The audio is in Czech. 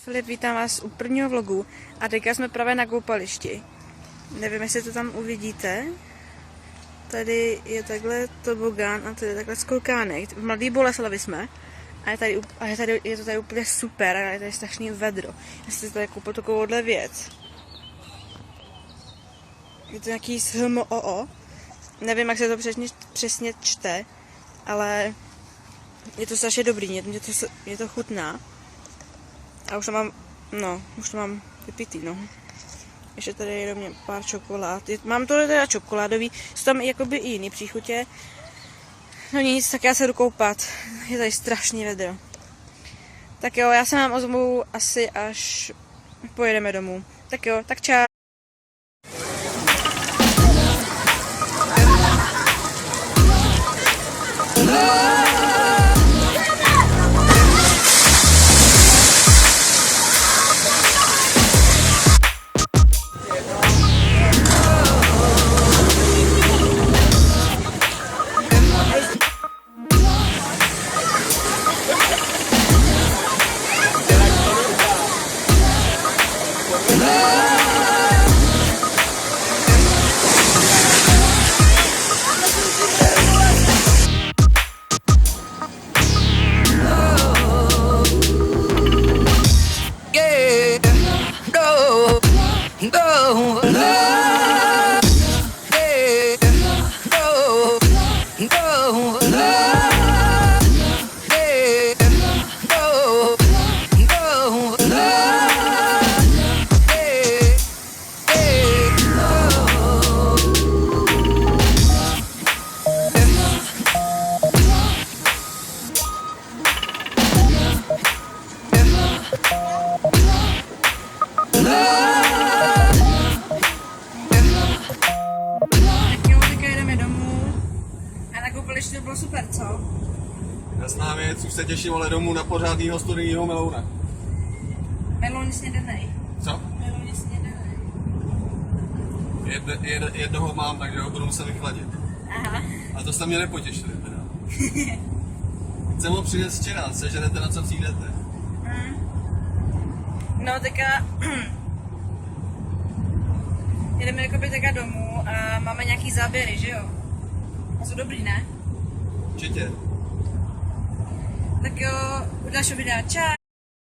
Filip, vítám vás u prvního vlogu a teďka jsme právě na koupališti. Nevím, jestli to tam uvidíte. Tady je takhle tobogán a tady je takhle skolkánek. V Mladý Boleslavi jsme a je to tady úplně super a je tady strašný vedro. Já jsem si tady koupil takovouhle věc. Je to nějaký SHMOO. Nevím, jak se to přesně čte, ale je to strašně dobrý, mě to chutná. A už to mám vypitý, no. Ještě tady je do mě pár čokolád. Mám to teda čokoládový, jsou tam jakoby i jiný příchutě. No nic, tak já se jdu koupat. Je tady strašný vedro. Tak jo, já se vám ozvu asi až pojedeme domů. Tak jo, tak čau. Koupaliště to bylo super, co? Jasná věc, už se těším ale domů na pořádnýho studijního melouna. Meloun snědenej. Co? Meloun snědenej. Jednoho mám, takže ho budu muset vychladit. Aha. A to jste mě nepotěšili teda. Chcem ho přivést včera, seženete na co přijdete. No teďka jedeme jakoby teďka domů a máme nějaký záběry, že jo? A jsou dobrý, ne? Určitě. Tak jo, u dalšího videa, čau!